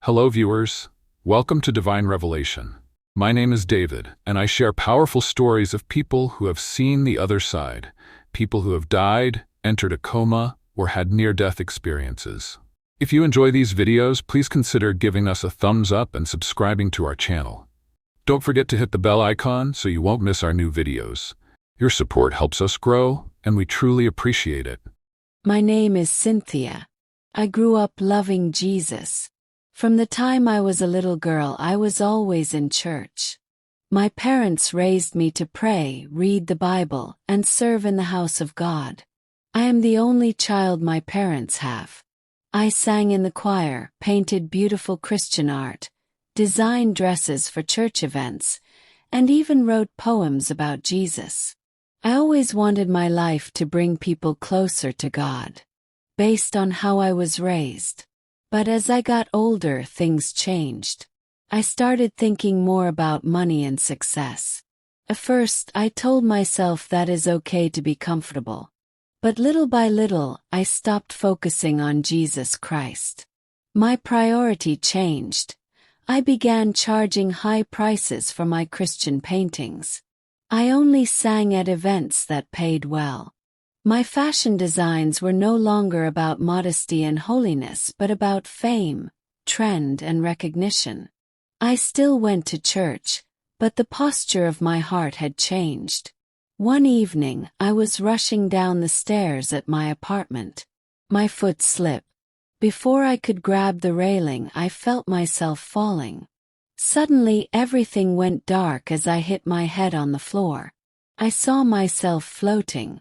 Hello, viewers. Welcome to Divine Revelation. My name is David, and I share powerful stories of people who have seen the other side, people who have died, entered a coma, or had near-death experiences. If you enjoy these videos, please consider giving us a thumbs up and subscribing to our channel. Don't forget to hit the bell icon so you won't miss our new videos. Your support helps us grow, and we truly appreciate it. My name is Cynthia. I grew up loving Jesus. From the time I was a little girl, I was always in church. My parents raised me to pray, read the Bible, and serve in the house of God. I am the only child my parents have. I sang in the choir, painted beautiful Christian art, designed dresses for church events, and even wrote poems about Jesus. I always wanted my life to bring people closer to God, based on how I was raised. But as I got older, things changed. I started thinking more about money and success. At first, I told myself that is okay to be comfortable. But little by little, I stopped focusing on Jesus Christ. My priority changed. I began charging high prices for my Christian paintings. I only sang at events that paid well. My fashion designs were no longer about modesty and holiness but about fame, trend, and recognition. I still went to church, but the posture of my heart had changed. One evening, I was rushing down the stairs at my apartment. My foot slipped. Before I could grab the railing, I felt myself falling. Suddenly, everything went dark as I hit my head on the floor. I saw myself floating.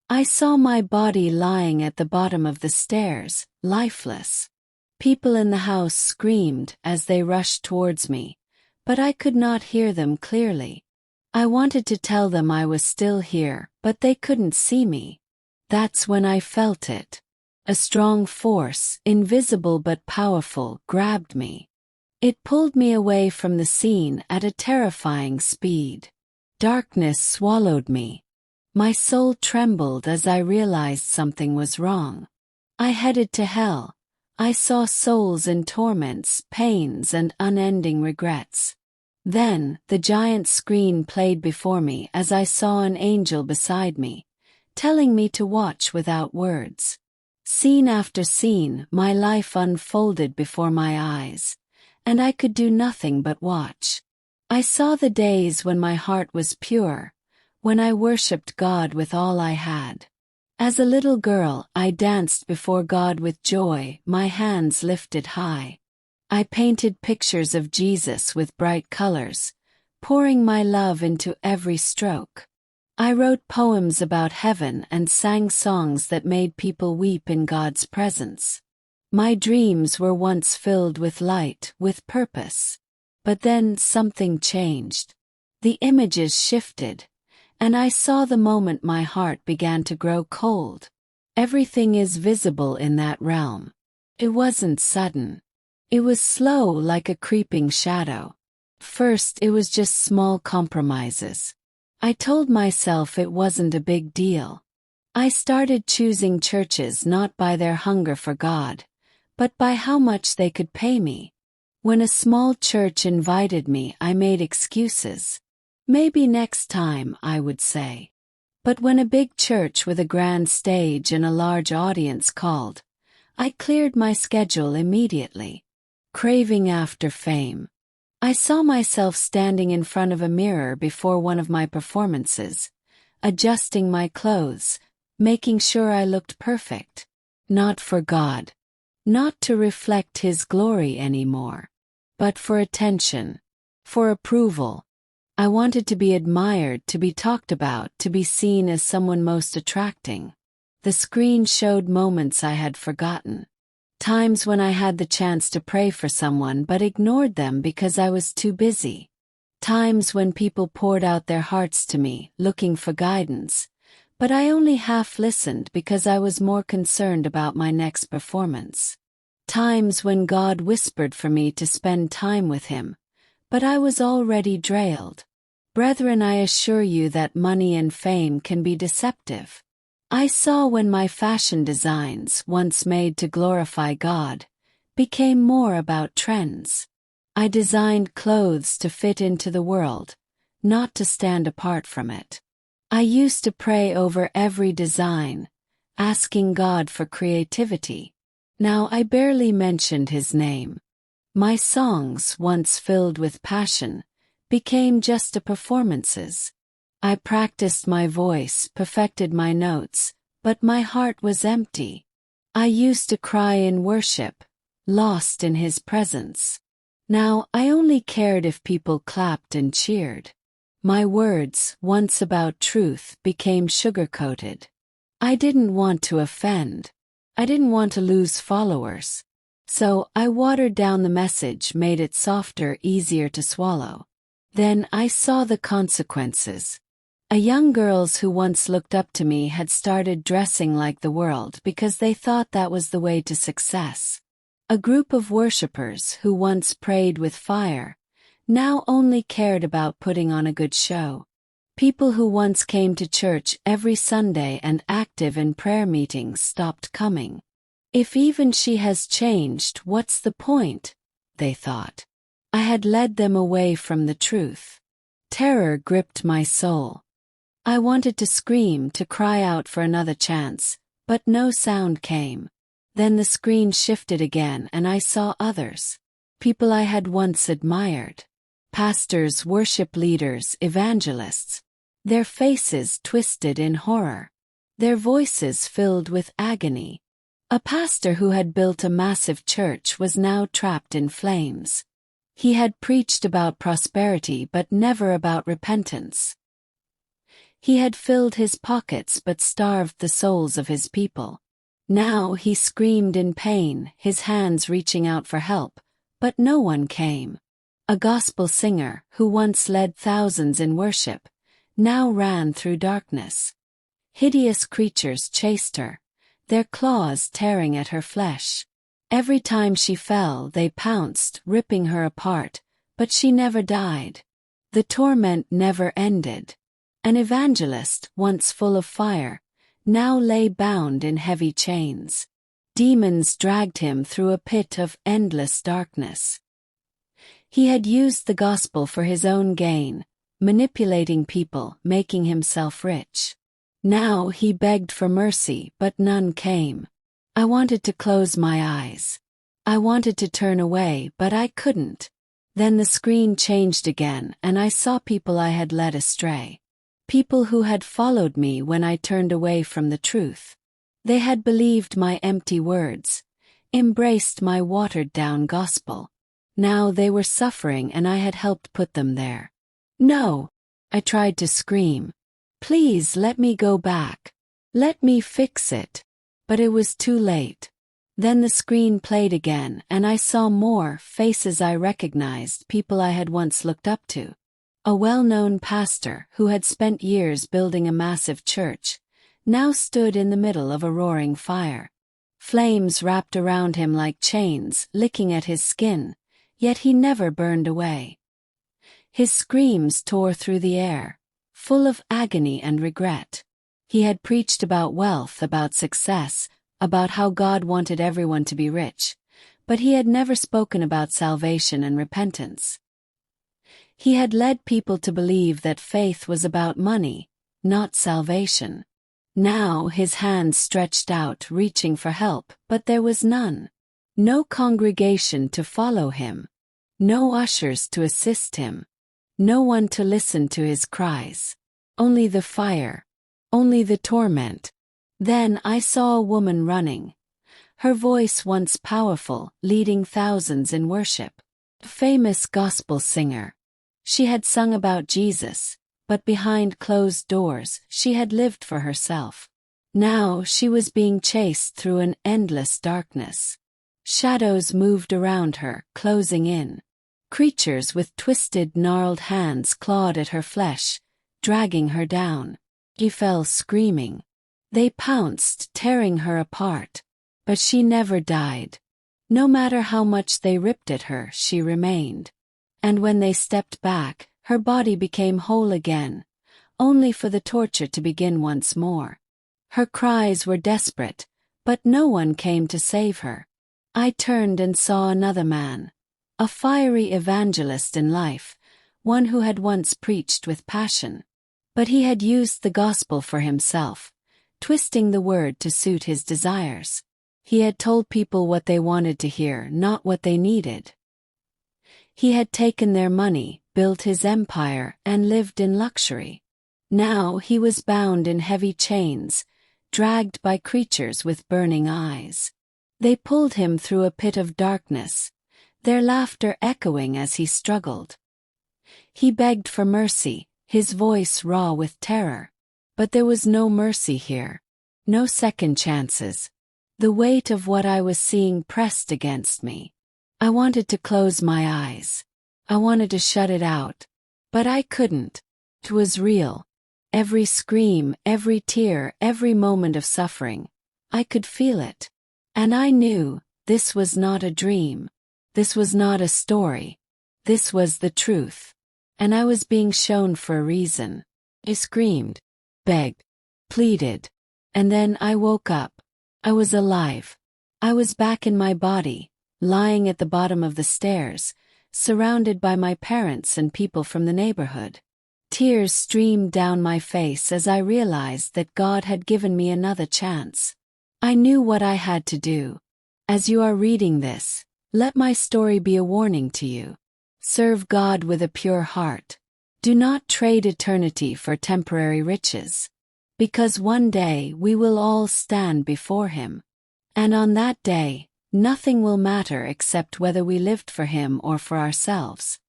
I saw my body lying at the bottom of the stairs, lifeless. People in the house screamed as they rushed towards me, but I could not hear them clearly. I wanted to tell them I was still here, but they couldn't see me. That's when I felt it. A strong force, invisible but powerful, grabbed me. It pulled me away from the scene at a terrifying speed. Darkness swallowed me. My soul trembled as I realized something was wrong. I headed to hell. I saw souls in torments, pains, and unending regrets. Then, the giant screen played before me as I saw an angel beside me, telling me to watch without words. Scene after scene, my life unfolded before my eyes, and I could do nothing but watch. I saw the days when my heart was pure, when I worshipped God with all I had. As a little girl, I danced before God with joy, my hands lifted high. I painted pictures of Jesus with bright colors, pouring my love into every stroke. I wrote poems about heaven and sang songs that made people weep in God's presence. My dreams were once filled with light, with purpose. But then something changed. The images shifted, and I saw the moment my heart began to grow cold. Everything is visible in that realm. It wasn't sudden. It was slow, like a creeping shadow. First, it was just small compromises. I told myself it wasn't a big deal. I started choosing churches not by their hunger for God, but by how much they could pay me. When a small church invited me, I made excuses. Maybe next time, I would say. But when a big church with a grand stage and a large audience called, I cleared my schedule immediately. Craving after fame. I saw myself standing in front of a mirror before one of my performances, adjusting my clothes, making sure I looked perfect. Not for God. Not to reflect His glory anymore. But for attention. For approval. I wanted to be admired, to be talked about, to be seen as someone most attracting. The screen showed moments I had forgotten. Times when I had the chance to pray for someone but ignored them because I was too busy. Times when people poured out their hearts to me, looking for guidance, but I only half listened because I was more concerned about my next performance. Times when God whispered for me to spend time with Him, but I was already derailed. Brethren, I assure you that money and fame can be deceptive. I saw when my fashion designs, once made to glorify God, became more about trends. I designed clothes to fit into the world, not to stand apart from it. I used to pray over every design, asking God for creativity. Now I barely mentioned His name. My songs, once filled with passion, became just performances. I practiced my voice, perfected my notes, but my heart was empty. I used to cry in worship, lost in His presence. Now I only cared if people clapped and cheered. My words, once about truth, became sugar-coated. I didn't want to offend. I didn't want to lose followers. So I watered down the message, made it softer, easier to swallow. Then I saw the consequences. Young girls who once looked up to me had started dressing like the world because they thought that was the way to success. A group of worshippers who once prayed with fire now only cared about putting on a good show. People who once came to church every Sunday and active in prayer meetings stopped coming. If even she has changed, what's the point? They thought. I had led them away from the truth. Terror gripped my soul. I wanted to scream, to cry out for another chance, but no sound came. Then the screen shifted again and I saw others. People I had once admired. Pastors, worship leaders, evangelists. Their faces twisted in horror. Their voices filled with agony. A pastor who had built a massive church was now trapped in flames. He had preached about prosperity but never about repentance. He had filled his pockets but starved the souls of his people. Now he screamed in pain, his hands reaching out for help, but no one came. A gospel singer, who once led thousands in worship, now ran through darkness. Hideous creatures chased her, their claws tearing at her flesh. Every time she fell, they pounced, ripping her apart, but she never died. The torment never ended. An evangelist, once full of fire, now lay bound in heavy chains. Demons dragged him through a pit of endless darkness. He had used the gospel for his own gain, manipulating people, making himself rich. Now he begged for mercy, but none came. I wanted to close my eyes. I wanted to turn away, but I couldn't. Then the screen changed again, and I saw people I had led astray. People who had followed me when I turned away from the truth. They had believed my empty words, embraced my watered-down gospel. Now they were suffering and I had helped put them there. No! I tried to scream. Please let me go back. Let me fix it. But it was too late. Then the screen played again and I saw more faces I recognized, people I had once looked up to. A well-known pastor who had spent years building a massive church now stood in the middle of a roaring fire. Flames wrapped around him like chains, licking at his skin, yet he never burned away. His screams tore through the air, full of agony and regret. He had preached about wealth, about success, about how God wanted everyone to be rich, but he had never spoken about salvation and repentance. He had led people to believe that faith was about money, not salvation. Now his hands stretched out, reaching for help, but there was none. No congregation to follow him. No ushers to assist him. No one to listen to his cries. Only the fire. Only the torment. Then I saw a woman running. Her voice once powerful, leading thousands in worship. A famous gospel singer. She had sung about Jesus, but behind closed doors, she had lived for herself. Now she was being chased through an endless darkness. Shadows moved around her, closing in. Creatures with twisted, gnarled hands clawed at her flesh, dragging her down. She fell screaming. They pounced, tearing her apart. But she never died. No matter how much they ripped at her, she remained. And when they stepped back, her body became whole again, only for the torture to begin once more. Her cries were desperate, but no one came to save her. I turned and saw another man, a fiery evangelist in life, one who had once preached with passion. But he had used the gospel for himself, twisting the word to suit his desires. He had told people what they wanted to hear, not what they needed. He had taken their money, built his empire, and lived in luxury. Now he was bound in heavy chains, dragged by creatures with burning eyes. They pulled him through a pit of darkness, their laughter echoing as he struggled. He begged for mercy, his voice raw with terror. But there was no mercy here, no second chances. The weight of what I was seeing pressed against me. I wanted to close my eyes. I wanted to shut it out. But I couldn't. It was real. Every scream, every tear, every moment of suffering. I could feel it. And I knew this was not a dream. This was not a story. This was the truth. And I was being shown for a reason. I screamed, begged, pleaded. And then I woke up. I was alive. I was back in my body, lying at the bottom of the stairs, surrounded by my parents and people from the neighborhood. Tears streamed down my face as I realized that God had given me another chance. I knew what I had to do. As you are reading this, let my story be a warning to you. Serve God with a pure heart. Do not trade eternity for temporary riches. Because one day we will all stand before Him. And on that day, nothing will matter except whether we lived for Him or for ourselves.